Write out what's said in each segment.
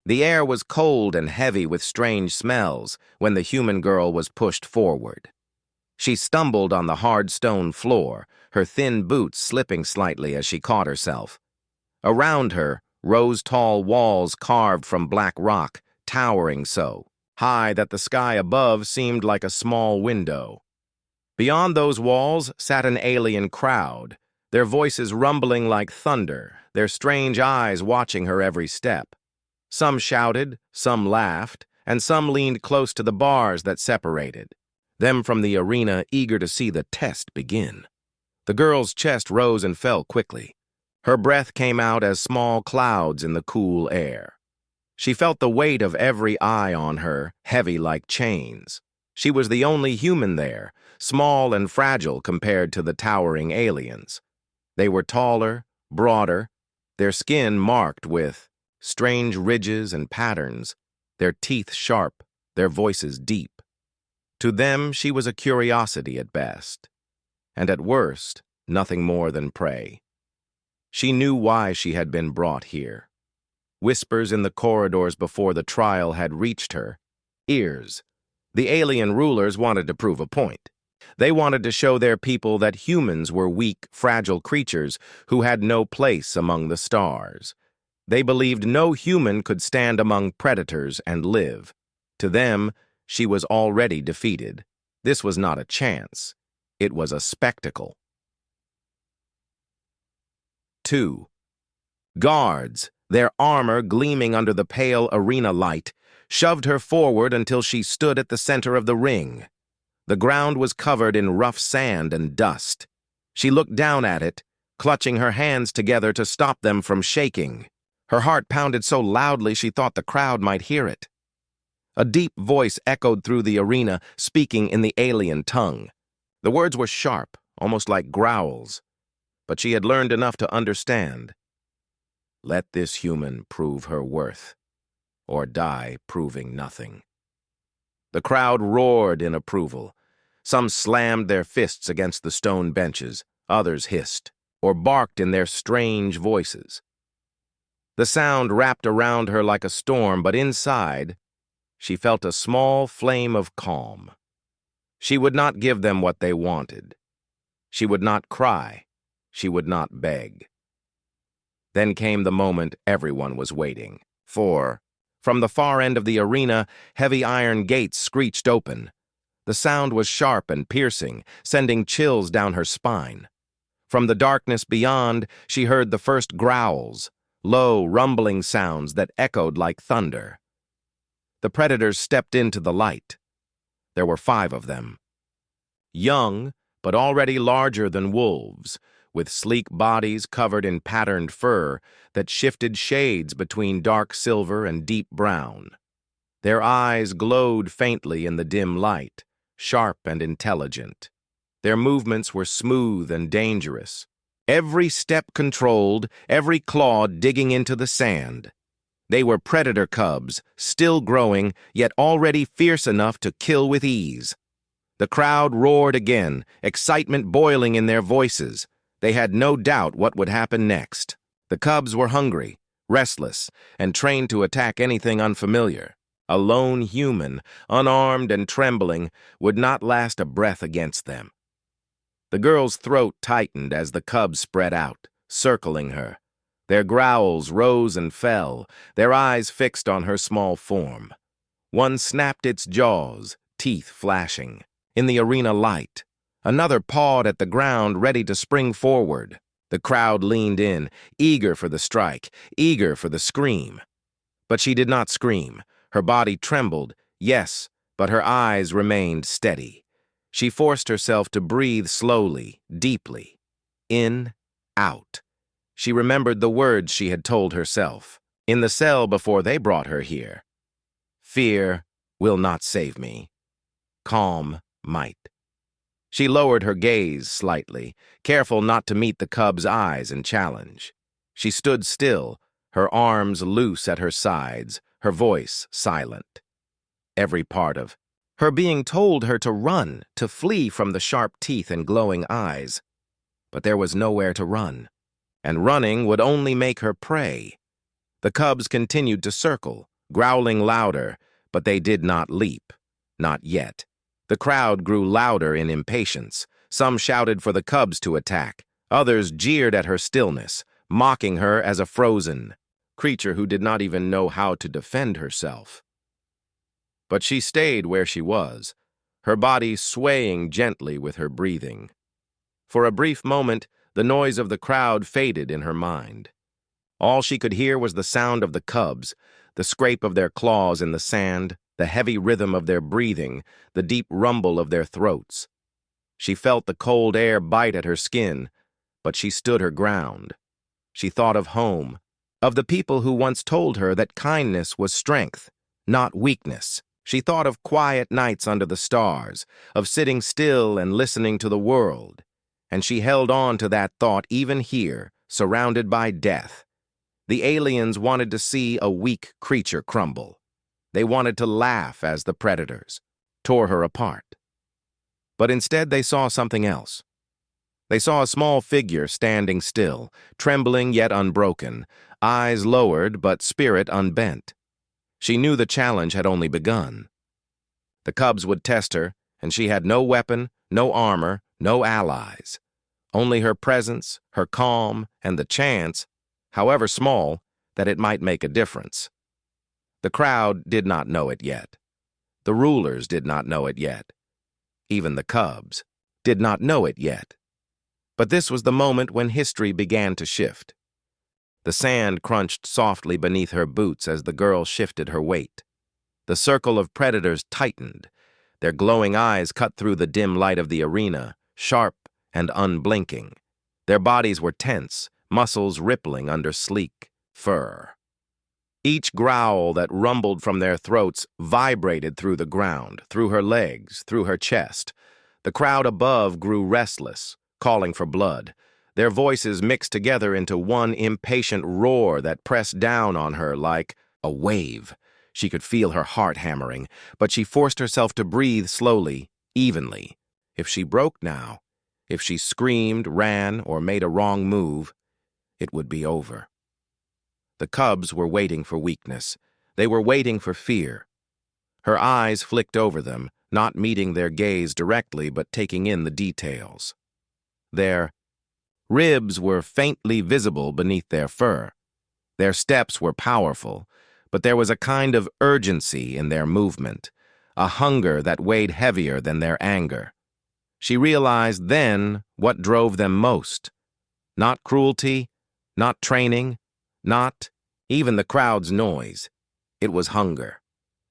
The air was cold and heavy with strange smells when the human girl was pushed forward. She stumbled on the hard stone floor, her thin boots slipping slightly as she caught herself. Around her rose tall walls carved from black rock, towering so high that the sky above seemed like a small window. Beyond those walls sat an alien crowd, their voices rumbling like thunder, their strange eyes watching her every step. Some shouted, some laughed, and some leaned close to the bars that separated them from the arena, eager to see the test begin. The girl's chest rose and fell quickly. Her breath came out as small clouds in the cool air. She felt the weight of every eye on her, heavy like chains. She was the only human there, small and fragile compared to the towering aliens. They were taller, broader, their skin marked with strange ridges and patterns, their teeth sharp, their voices deep. To them, she was a curiosity at best, and at worst, nothing more than prey. She knew why she had been brought here. Whispers in the corridors before the trial had reached her ears. The alien rulers wanted to prove a point. They wanted to show their people that humans were weak, fragile creatures who had no place among the stars. They believed no human could stand among predators and live. To them, she was already defeated. This was not a chance. It was a spectacle. 2. Guards, their armor gleaming under the pale arena light, shoved her forward until she stood at the center of the ring. The ground was covered in rough sand and dust. She looked down at it, clutching her hands together to stop them from shaking. Her heart pounded so loudly she thought the crowd might hear it. A deep voice echoed through the arena, speaking in the alien tongue. The words were sharp, almost like growls, but she had learned enough to understand. Let this human prove her worth, or die proving nothing. The crowd roared in approval. Some slammed their fists against the stone benches, others hissed, or barked in their strange voices. The sound wrapped around her like a storm, but inside, she felt a small flame of calm. She would not give them what they wanted. She would not cry. She would not beg. Then came the moment everyone was waiting for. From the far end of the arena, heavy iron gates screeched open. The sound was sharp and piercing, sending chills down her spine. From the darkness beyond, she heard the first growls, low, rumbling sounds that echoed like thunder. The predators stepped into the light. There were 5 of them. Young, but already larger than wolves, with sleek bodies covered in patterned fur that shifted shades between dark silver and deep brown. Their eyes glowed faintly in the dim light, sharp and intelligent. Their movements were smooth and dangerous, every step controlled, every claw digging into the sand. They were predator cubs, still growing, yet already fierce enough to kill with ease. The crowd roared again, excitement boiling in their voices. They had no doubt what would happen next. The cubs were hungry, restless, and trained to attack anything unfamiliar. A lone human, unarmed and trembling, would not last a breath against them. The girl's throat tightened as the cubs spread out, circling her. Their growls rose and fell, their eyes fixed on her small form. One snapped its jaws, teeth flashing. In the arena light, another pawed at the ground, ready to spring forward. The crowd leaned in, eager for the strike, eager for the scream. But she did not scream. Her body trembled, yes, but her eyes remained steady. She forced herself to breathe slowly, deeply. In, out. She remembered the words she had told herself in the cell before they brought her here. Fear will not save me. Calm might. She lowered her gaze slightly, careful not to meet the cub's eyes and challenge. She stood still, her arms loose at her sides, her voice silent. Every part of her being told her to run, to flee from the sharp teeth and glowing eyes. But there was nowhere to run, and running would only make her prey. The cubs continued to circle, growling louder, but they did not leap. Not yet. The crowd grew louder in impatience. Some shouted for the cubs to attack. Others jeered at her stillness, mocking her as a frozen creature who did not even know how to defend herself. But she stayed where she was, her body swaying gently with her breathing. For a brief moment, the noise of the crowd faded in her mind. All she could hear was the sound of the cubs, the scrape of their claws in the sand, the heavy rhythm of their breathing, the deep rumble of their throats. She felt the cold air bite at her skin, but she stood her ground. She thought of home, of the people who once told her that kindness was strength, not weakness. She thought of quiet nights under the stars, of sitting still and listening to the world, and she held on to that thought even here, surrounded by death. The aliens wanted to see a weak creature crumble. They wanted to laugh as the predators tore her apart. But instead they saw something else. They saw a small figure standing still, trembling yet unbroken, eyes lowered but spirit unbent. She knew the challenge had only begun. The cubs would test her, and she had no weapon, no armor, no allies. Only her presence, her calm, and the chance, however small, that it might make a difference. The crowd did not know it yet. The rulers did not know it yet. Even the cubs did not know it yet. But this was the moment when history began to shift. The sand crunched softly beneath her boots as the girl shifted her weight. The circle of predators tightened. Their glowing eyes cut through the dim light of the arena, sharp and unblinking. Their bodies were tense, muscles rippling under sleek fur. Each growl that rumbled from their throats vibrated through the ground, through her legs, through her chest. The crowd above grew restless, calling for blood. Their voices mixed together into one impatient roar that pressed down on her like a wave. She could feel her heart hammering, but she forced herself to breathe slowly, evenly. If she broke now, if she screamed, ran, or made a wrong move, it would be over. The cubs were waiting for weakness. They were waiting for fear. Her eyes flicked over them, not meeting their gaze directly but taking in the details. Their ribs were faintly visible beneath their fur. Their steps were powerful, but there was a kind of urgency in their movement, a hunger that weighed heavier than their anger. She realized then what drove them most. Not cruelty, not training, not even the crowd's noise. It was hunger.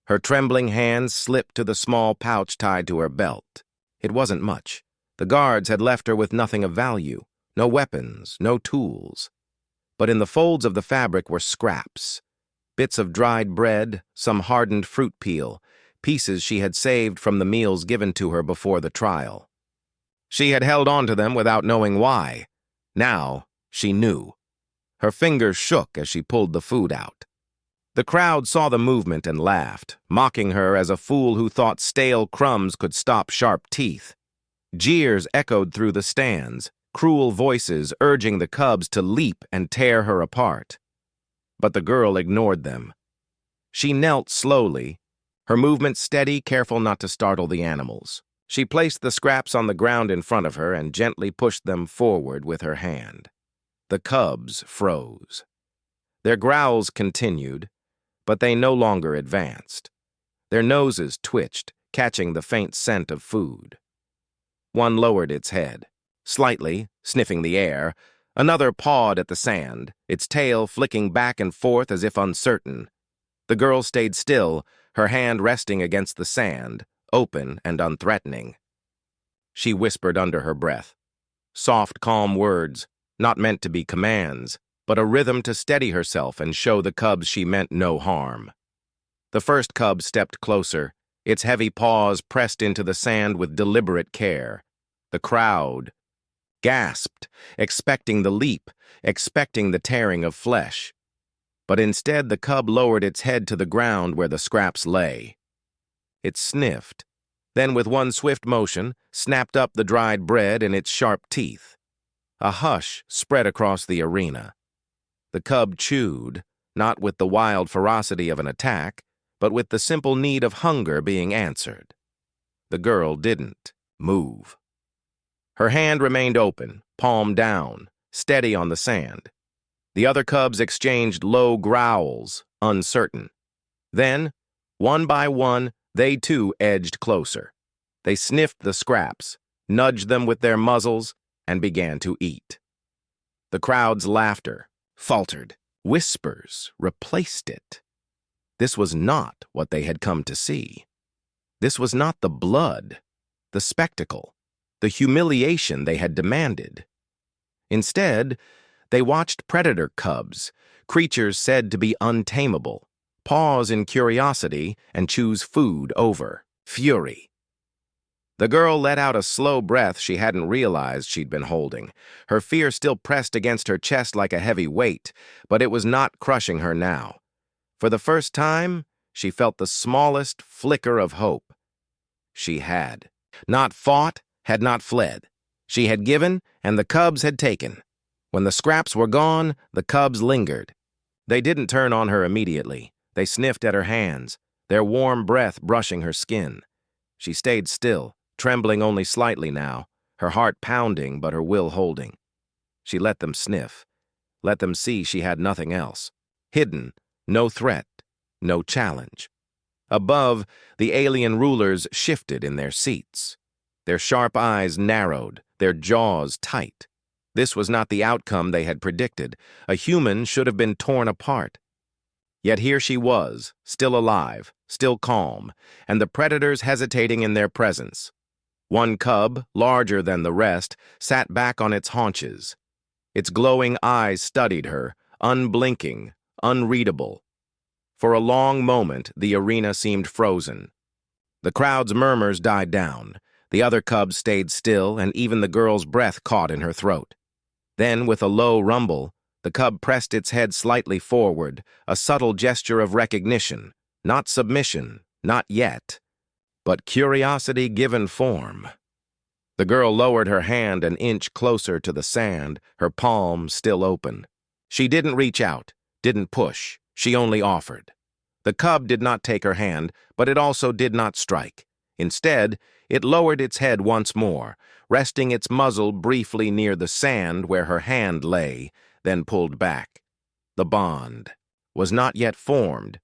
Her trembling hands slipped to the small pouch tied to her belt. It wasn't much. The guards had left her with nothing of value, no weapons, no tools. But in the folds of the fabric were scraps, bits of dried bread, some hardened fruit peel, pieces she had saved from the meals given to her before the trial. She had held on to them without knowing why. Now she knew. Her fingers shook as she pulled the food out. The crowd saw the movement and laughed, mocking her as a fool who thought stale crumbs could stop sharp teeth. Jeers echoed through the stands, cruel voices urging the cubs to leap and tear her apart. But the girl ignored them. She knelt slowly, her movements steady, careful not to startle the animals. She placed the scraps on the ground in front of her and gently pushed them forward with her hand. The cubs froze. Their growls continued, but they no longer advanced. Their noses twitched, catching the faint scent of food. One lowered its head, slightly, sniffing the air. Another pawed at the sand, its tail flicking back and forth as if uncertain. The girl stayed still, her hand resting against the sand, open and unthreatening. She whispered under her breath. Soft, calm words, not meant to be commands, but a rhythm to steady herself and show the cubs she meant no harm. The first cub stepped closer, its heavy paws pressed into the sand with deliberate care. The crowd gasped, expecting the leap, expecting the tearing of flesh. But instead the cub lowered its head to the ground where the scraps lay. It sniffed, then with one swift motion, snapped up the dried bread in its sharp teeth. A hush spread across the arena. The cub chewed, not with the wild ferocity of an attack, but with the simple need of hunger being answered. The girl didn't move. Her hand remained open, palm down, steady on the sand. The other cubs exchanged low growls, uncertain. Then, one by one, they too edged closer. They sniffed the scraps, nudged them with their muzzles, and began to eat. The crowd's laughter faltered. Whispers replaced it. This was not what they had come to see. This was not the blood, the spectacle, the humiliation they had demanded. Instead, they watched predator cubs, creatures said to be untamable, pause in curiosity and choose food over fury. The girl let out a slow breath she hadn't realized she'd been holding. Her fear still pressed against her chest like a heavy weight, but it was not crushing her now. For the first time, she felt the smallest flicker of hope. She had not fought, had not fled. She had given, and the cubs had taken. When the scraps were gone, the cubs lingered. They didn't turn on her immediately. They sniffed at her hands, their warm breath brushing her skin. She stayed still, trembling only slightly now, her heart pounding but her will holding. She let them sniff, let them see she had nothing else. Hidden, no threat, no challenge. Above, the alien rulers shifted in their seats. Their sharp eyes narrowed, their jaws tight. This was not the outcome they had predicted. A human should have been torn apart. Yet here she was, still alive, still calm, and the predators hesitating in their presence. One cub, larger than the rest, sat back on its haunches. Its glowing eyes studied her, unblinking, unreadable. For a long moment, the arena seemed frozen. The crowd's murmurs died down. The other cubs stayed still, and even the girl's breath caught in her throat. Then, with a low rumble, the cub pressed its head slightly forward, a subtle gesture of recognition, not submission, not yet, but curiosity given form. The girl lowered her hand an inch closer to the sand, her palm still open. She didn't reach out, didn't push, she only offered. The cub did not take her hand, but it also did not strike. Instead, it lowered its head once more, resting its muzzle briefly near the sand where her hand lay, then pulled back. The bond was not yet formed,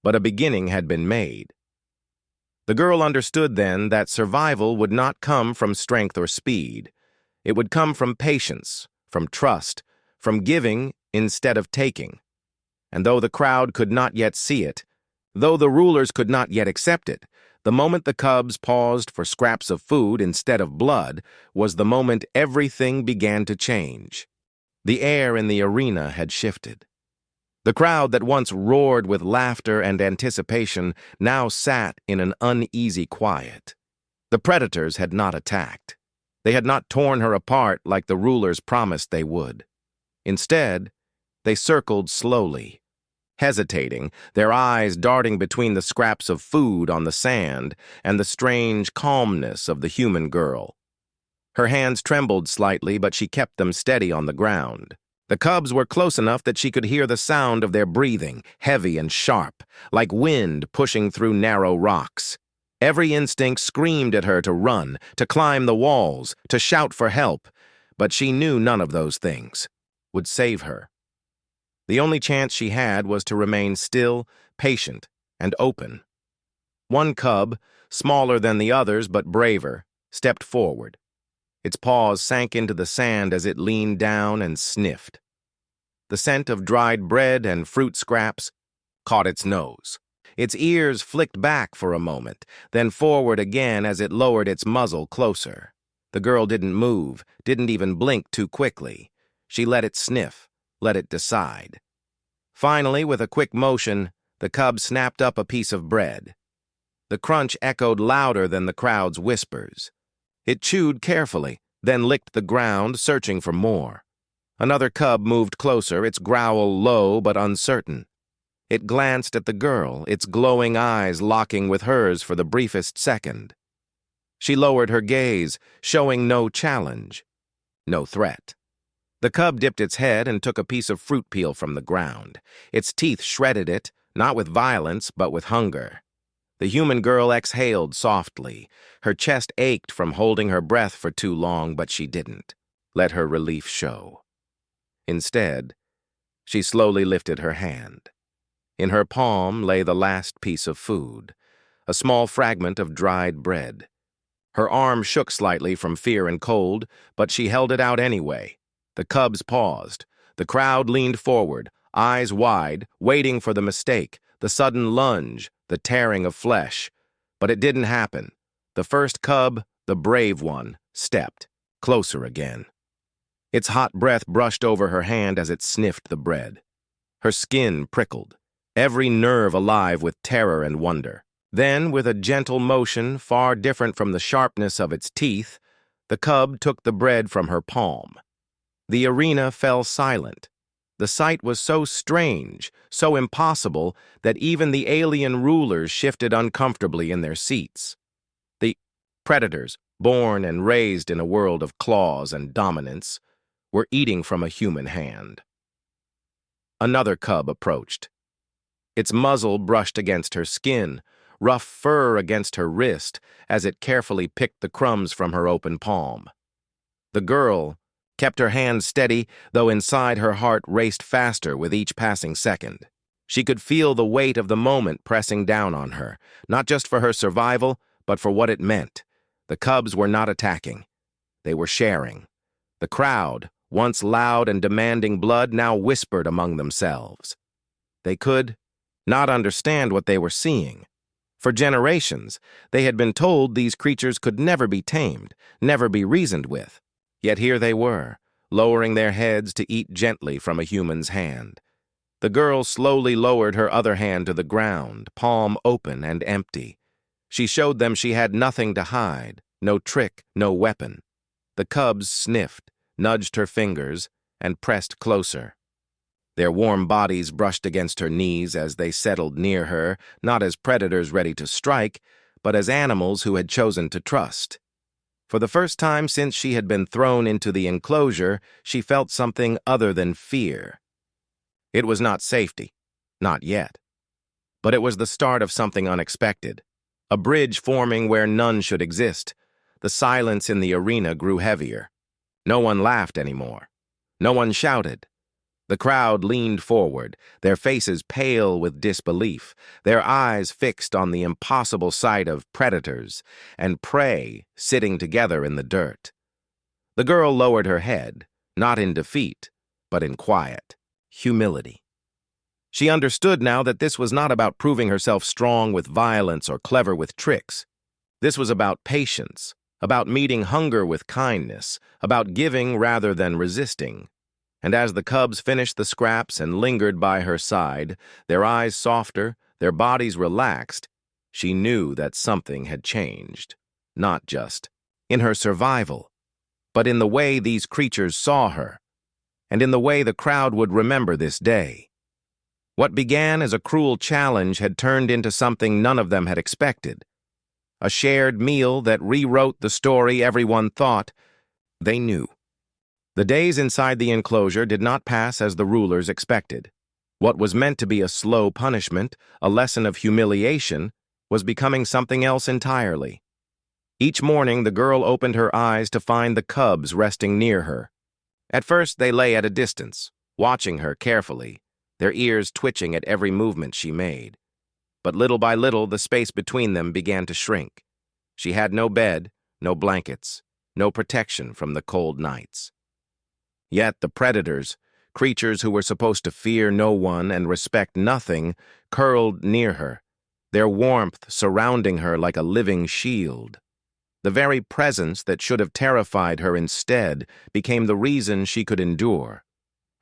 but a beginning had been made. The girl understood then that survival would not come from strength or speed. It would come from patience, from trust, from giving instead of taking. And though the crowd could not yet see it, though the rulers could not yet accept it, the moment the cubs paused for scraps of food instead of blood was the moment everything began to change. The air in the arena had shifted. The crowd that once roared with laughter and anticipation now sat in an uneasy quiet. The predators had not attacked. They had not torn her apart like the rulers promised they would. Instead, they circled slowly, hesitating, their eyes darting between the scraps of food on the sand and the strange calmness of the human girl. Her hands trembled slightly, but she kept them steady on the ground. The cubs were close enough that she could hear the sound of their breathing, heavy and sharp, like wind pushing through narrow rocks. Every instinct screamed at her to run, to climb the walls, to shout for help, but she knew none of those things would save her. The only chance she had was to remain still, patient, and open. One cub, smaller than the others but braver, stepped forward. Its paws sank into the sand as it leaned down and sniffed. The scent of dried bread and fruit scraps caught its nose. Its ears flicked back for a moment, then forward again as it lowered its muzzle closer. The girl didn't move, didn't even blink too quickly. She let it sniff, let it decide. Finally, with a quick motion, the cub snapped up a piece of bread. The crunch echoed louder than the crowd's whispers. It chewed carefully, then licked the ground, searching for more. Another cub moved closer, its growl low but uncertain. It glanced at the girl, its glowing eyes locking with hers for the briefest second. She lowered her gaze, showing no challenge, no threat. The cub dipped its head and took a piece of fruit peel from the ground. Its teeth shredded it, not with violence, but with hunger. The human girl exhaled softly. Her chest ached from holding her breath for too long, but she didn't let her relief show. Instead, she slowly lifted her hand. In her palm lay the last piece of food, a small fragment of dried bread. Her arm shook slightly from fear and cold, but she held it out anyway. The cubs paused. The crowd leaned forward, eyes wide, waiting for the mistake, the sudden lunge, the tearing of flesh. But it didn't happen. The first cub, the brave one, stepped, closer again. Its hot breath brushed over her hand as it sniffed the bread. Her skin prickled, every nerve alive with terror and wonder. Then, with a gentle motion far different from the sharpness of its teeth, the cub took the bread from her palm. The arena fell silent. The sight was so strange, so impossible, that even the alien rulers shifted uncomfortably in their seats. The predators, born and raised in a world of claws and dominance, were eating from a human hand. Another cub approached. Its muzzle brushed against her skin, rough fur against her wrist, as it carefully picked the crumbs from her open palm. The girl kept her hand steady, though inside her heart raced faster with each passing second. She could feel the weight of the moment pressing down on her, not just for her survival, but for what it meant. The cubs were not attacking. They were sharing. The crowd, once loud and demanding blood, now whispered among themselves. They could not understand what they were seeing. For generations, they had been told these creatures could never be tamed, never be reasoned with. Yet here they were, lowering their heads to eat gently from a human's hand. The girl slowly lowered her other hand to the ground, palm open and empty. She showed them she had nothing to hide, no trick, no weapon. The cubs sniffed, nudged her fingers, and pressed closer. Their warm bodies brushed against her knees as they settled near her, not as predators ready to strike, but as animals who had chosen to trust. For the first time since she had been thrown into the enclosure, she felt something other than fear. It was not safety, not yet. But it was the start of something unexpected, a bridge forming where none should exist. The silence in the arena grew heavier. No one laughed anymore. No one shouted. The crowd leaned forward, their faces pale with disbelief, their eyes fixed on the impossible sight of predators and prey sitting together in the dirt. The girl lowered her head, not in defeat, but in quiet humility. She understood now that this was not about proving herself strong with violence or clever with tricks. This was about patience, about meeting hunger with kindness, about giving rather than resisting. And as the cubs finished the scraps and lingered by her side, their eyes softer, their bodies relaxed, she knew that something had changed. Not just in her survival, but in the way these creatures saw her, and in the way the crowd would remember this day. What began as a cruel challenge had turned into something none of them had expected. A shared meal that rewrote the story everyone thought they knew. The days inside the enclosure did not pass as the rulers expected. What was meant to be a slow punishment, a lesson of humiliation, was becoming something else entirely. Each morning, the girl opened her eyes to find the cubs resting near her. At first, they lay at a distance, watching her carefully, their ears twitching at every movement she made. But little by little, the space between them began to shrink. She had no bed, no blankets, no protection from the cold nights. Yet the predators, creatures who were supposed to fear no one and respect nothing, curled near her, their warmth surrounding her like a living shield. The very presence that should have terrified her instead became the reason she could endure.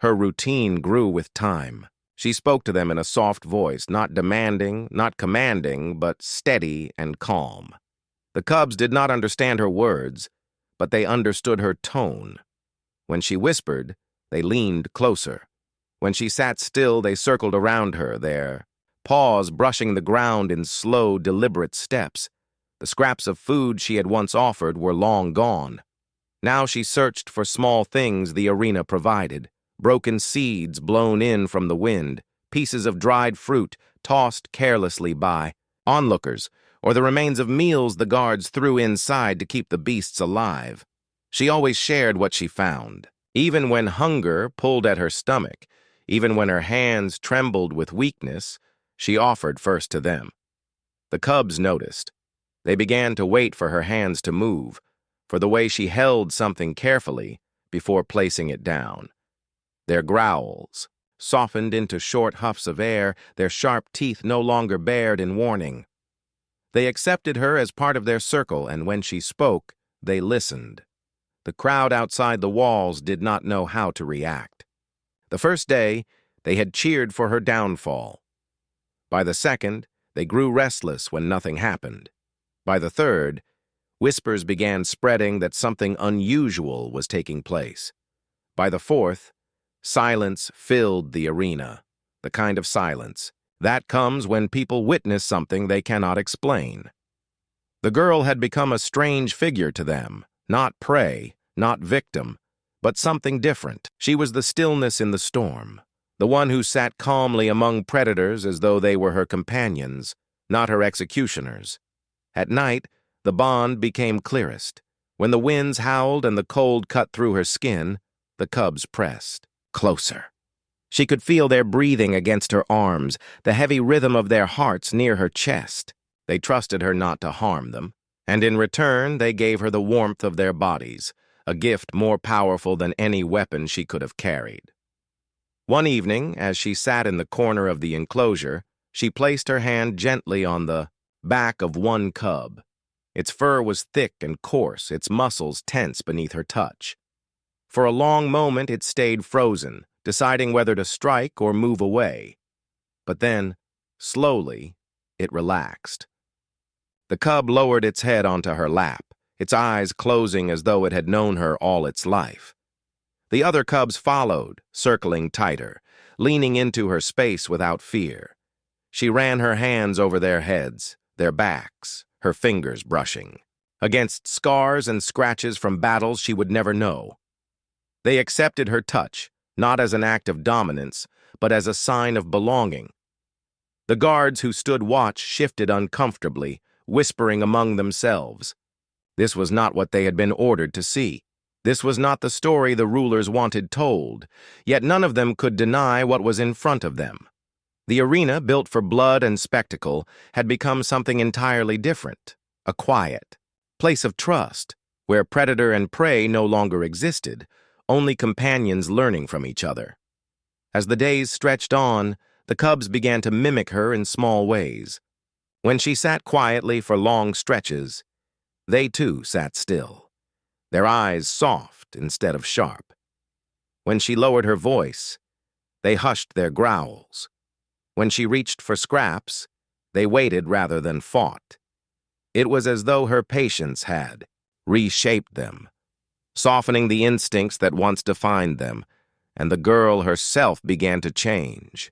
Her routine grew with time. She spoke to them in a soft voice, not demanding, not commanding, but steady and calm. The cubs did not understand her words, but they understood her tone. When she whispered, they leaned closer. When she sat still, they circled around her, their paws brushing the ground in slow, deliberate steps. The scraps of food she had once offered were long gone. Now she searched for small things the arena provided, broken seeds blown in from the wind, pieces of dried fruit tossed carelessly by onlookers, or the remains of meals the guards threw inside to keep the beasts alive. She always shared what she found, even when hunger pulled at her stomach, even when her hands trembled with weakness, she offered first to them. The cubs noticed. They began to wait for her hands to move, for the way she held something carefully before placing it down. Their growls softened into short huffs of air, their sharp teeth no longer bared in warning. They accepted her as part of their circle, and when she spoke, they listened. The crowd outside the walls did not know how to react. The first day, they had cheered for her downfall. By the second, they grew restless when nothing happened. By the third, whispers began spreading that something unusual was taking place. By the fourth, silence filled the arena, the kind of silence that comes when people witness something they cannot explain. The girl had become a strange figure to them, not prey, not victim, but something different. She was the stillness in the storm, the one who sat calmly among predators as though they were her companions, not her executioners. At night, the bond became clearest. When the winds howled and the cold cut through her skin, the cubs pressed closer. She could feel their breathing against her arms, the heavy rhythm of their hearts near her chest. They trusted her not to harm them, and in return they gave her the warmth of their bodies, a gift more powerful than any weapon she could have carried. One evening, as she sat in the corner of the enclosure, she placed her hand gently on the back of one cub. Its fur was thick and coarse, its muscles tense beneath her touch. For a long moment it stayed frozen, deciding whether to strike or move away. But then, slowly, it relaxed. The cub lowered its head onto her lap, its eyes closing as though it had known her all its life. The other cubs followed, circling tighter, leaning into her space without fear. She ran her hands over their heads, their backs, her fingers brushing, against scars and scratches from battles she would never know. They accepted her touch, not as an act of dominance, but as a sign of belonging. The guards who stood watch shifted uncomfortably, whispering among themselves. This was not what they had been ordered to see. This was not the story the rulers wanted told, yet none of them could deny what was in front of them. The arena, built for blood and spectacle, had become something entirely different, a quiet place of trust, where predator and prey no longer existed, only companions learning from each other. As the days stretched on, the cubs began to mimic her in small ways. When she sat quietly for long stretches, they too sat still, their eyes soft instead of sharp. When she lowered her voice, they hushed their growls. When she reached for scraps, they waited rather than fought. It was as though her patience had reshaped them, softening the instincts that once defined them, and the girl herself began to change.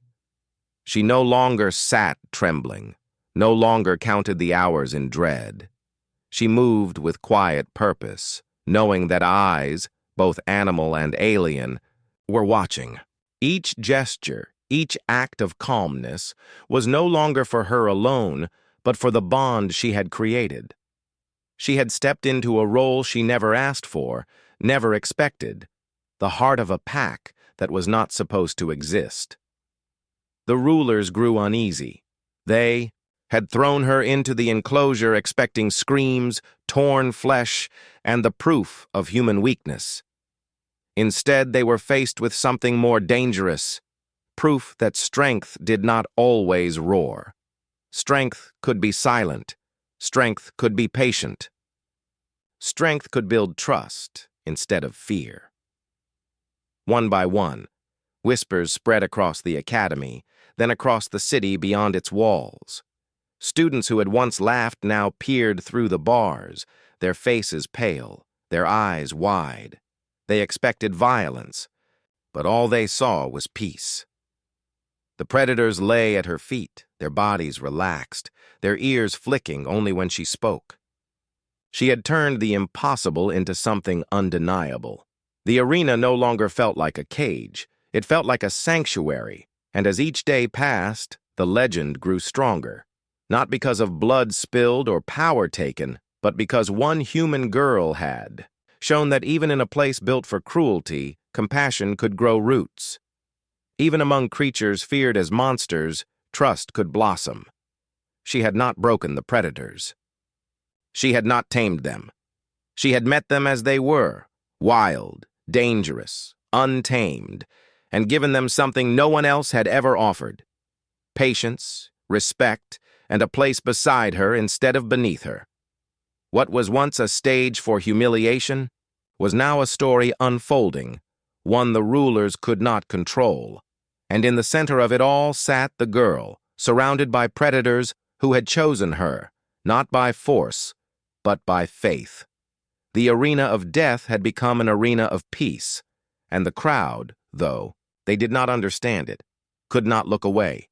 She no longer sat trembling, no longer counted the hours in dread. She moved with quiet purpose, knowing that eyes, both animal and alien, were watching. Each gesture, each act of calmness, was no longer for her alone, but for the bond she had created. She had stepped into a role she never asked for, never expected, the heart of a pack that was not supposed to exist. The rulers grew uneasy. They had thrown her into the enclosure expecting screams, torn flesh, and the proof of human weakness. Instead, they were faced with something more dangerous, proof that strength did not always roar. Strength could be silent. Strength could be patient. Strength could build trust instead of fear. One by one, whispers spread across the academy, then across the city beyond its walls. Students who had once laughed now peered through the bars, their faces pale, their eyes wide. They expected violence, but all they saw was peace. The predators lay at her feet, their bodies relaxed, their ears flicking only when she spoke. She had turned the impossible into something undeniable. The arena no longer felt like a cage. It felt like a sanctuary, and as each day passed, the legend grew stronger. Not because of blood spilled or power taken, but because one human girl had shown that even in a place built for cruelty, compassion could grow roots. Even among creatures feared as monsters, trust could blossom. She had not broken the predators. She had not tamed them. She had met them as they were, wild, dangerous, untamed, and given them something no one else had ever offered: patience, respect, and a place beside her instead of beneath her. What was once a stage for humiliation was now a story unfolding, one the rulers could not control. And in the center of it all sat the girl, surrounded by predators who had chosen her, not by force, but by faith. The arena of death had become an arena of peace, and the crowd, though they did not understand it, could not look away.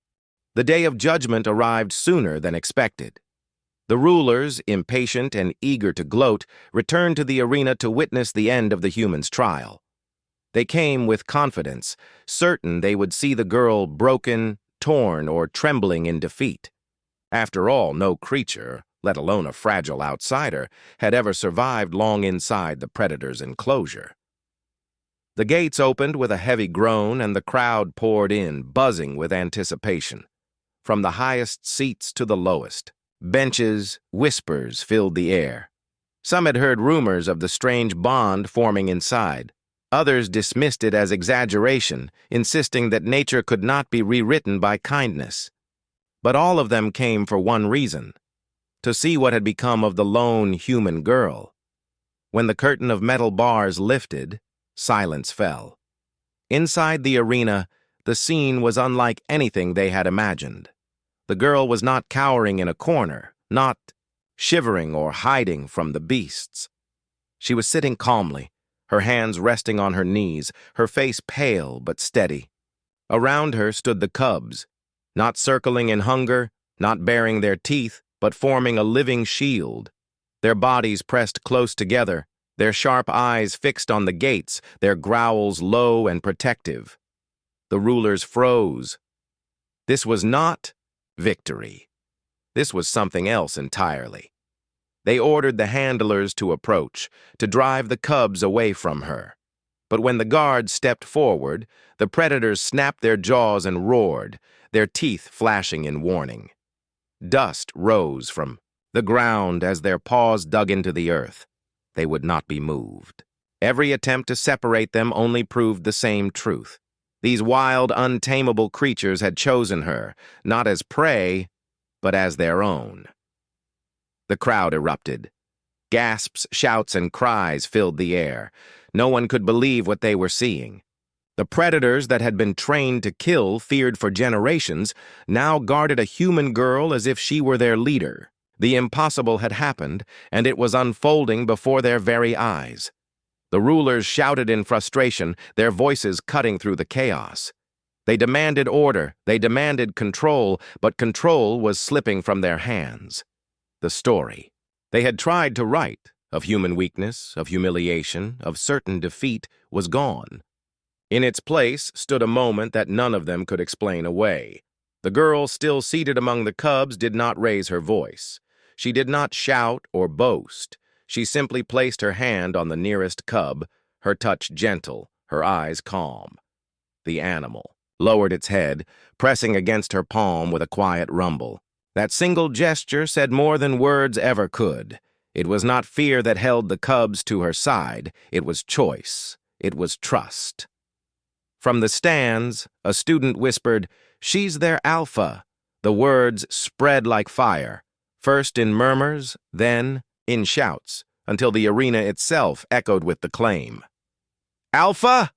The day of judgment arrived sooner than expected. The rulers, impatient and eager to gloat, returned to the arena to witness the end of the human's trial. They came with confidence, certain they would see the girl broken, torn, or trembling in defeat. After all, no creature, let alone a fragile outsider, had ever survived long inside the predator's enclosure. The gates opened with a heavy groan, and the crowd poured in, buzzing with anticipation. From the highest seats to the lowest, benches, whispers filled the air. Some had heard rumors of the strange bond forming inside. Others dismissed it as exaggeration, insisting that nature could not be rewritten by kindness. But all of them came for one reason: to see what had become of the lone human girl. When the curtain of metal bars lifted, silence fell. Inside the arena, the scene was unlike anything they had imagined. The girl was not cowering in a corner, not shivering or hiding from the beasts. She was sitting calmly, her hands resting on her knees, her face pale but steady. Around her stood the cubs, not circling in hunger, not baring their teeth, but forming a living shield. Their bodies pressed close together, their sharp eyes fixed on the gates, their growls low and protective. The rulers froze. This was not victory. This was something else entirely. They ordered the handlers to approach, to drive the cubs away from her. But when the guards stepped forward, the predators snapped their jaws and roared, their teeth flashing in warning. Dust rose from the ground as their paws dug into the earth. They would not be moved. Every attempt to separate them only proved the same truth. These wild, untamable creatures had chosen her, not as prey, but as their own. The crowd erupted. Gasps, shouts, and cries filled the air. No one could believe what they were seeing. The predators that had been trained to kill, feared for generations, now guarded a human girl as if she were their leader. The impossible had happened, and it was unfolding before their very eyes. The rulers shouted in frustration, their voices cutting through the chaos. They demanded order, they demanded control, but control was slipping from their hands. The story they had tried to write, of human weakness, of humiliation, of certain defeat, was gone. In its place stood a moment that none of them could explain away. The girl still seated among the cubs did not raise her voice. She did not shout or boast. She simply placed her hand on the nearest cub, her touch gentle, her eyes calm. The animal lowered its head, pressing against her palm with a quiet rumble. That single gesture said more than words ever could. It was not fear that held the cubs to her side. It was choice. It was trust. From the stands, a student whispered, "She's their alpha." The words spread like fire, first in murmurs, then in shouts, until the arena itself echoed with the claim. "Alpha!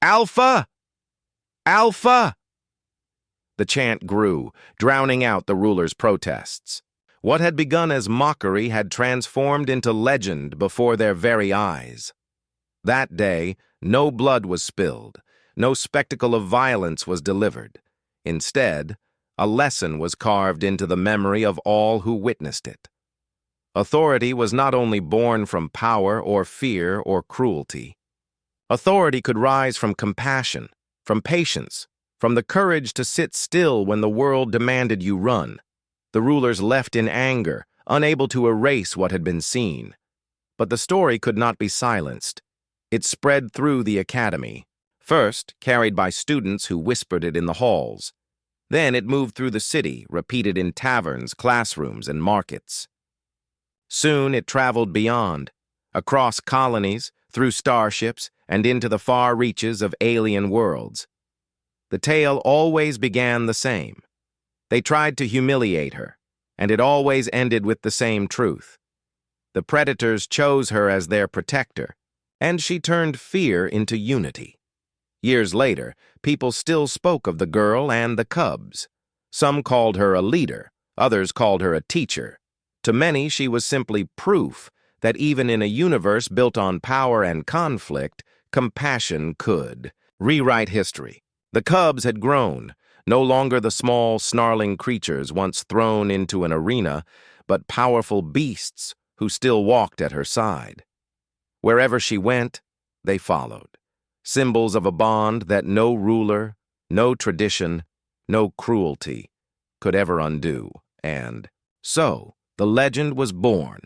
Alpha! Alpha!" The chant grew, drowning out the rulers' protests. What had begun as mockery had transformed into legend before their very eyes. That day, no blood was spilled, no spectacle of violence was delivered. Instead, a lesson was carved into the memory of all who witnessed it. Authority was not only born from power or fear or cruelty. Authority could rise from compassion, from patience, from the courage to sit still when the world demanded you run. The rulers left in anger, unable to erase what had been seen. But the story could not be silenced. It spread through the academy, first carried by students who whispered it in the halls. Then it moved through the city, repeated in taverns, classrooms, and markets. Soon it traveled beyond, across colonies, through starships, and into the far reaches of alien worlds. The tale always began the same. They tried to humiliate her, and it always ended with the same truth. The predators chose her as their protector, and she turned fear into unity. Years later, people still spoke of the girl and the cubs. Some called her a leader, others called her a teacher. To many, she was simply proof that even in a universe built on power and conflict, compassion could rewrite history. The cubs had grown, no longer the small, snarling creatures once thrown into an arena, but powerful beasts who still walked at her side. Wherever she went, they followed, symbols of a bond that no ruler, no tradition, no cruelty could ever undo. And so, the legend was born.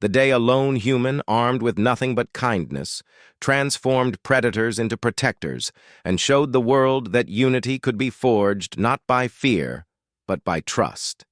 The day a lone human, armed with nothing but kindness, transformed predators into protectors and showed the world that unity could be forged not by fear, but by trust.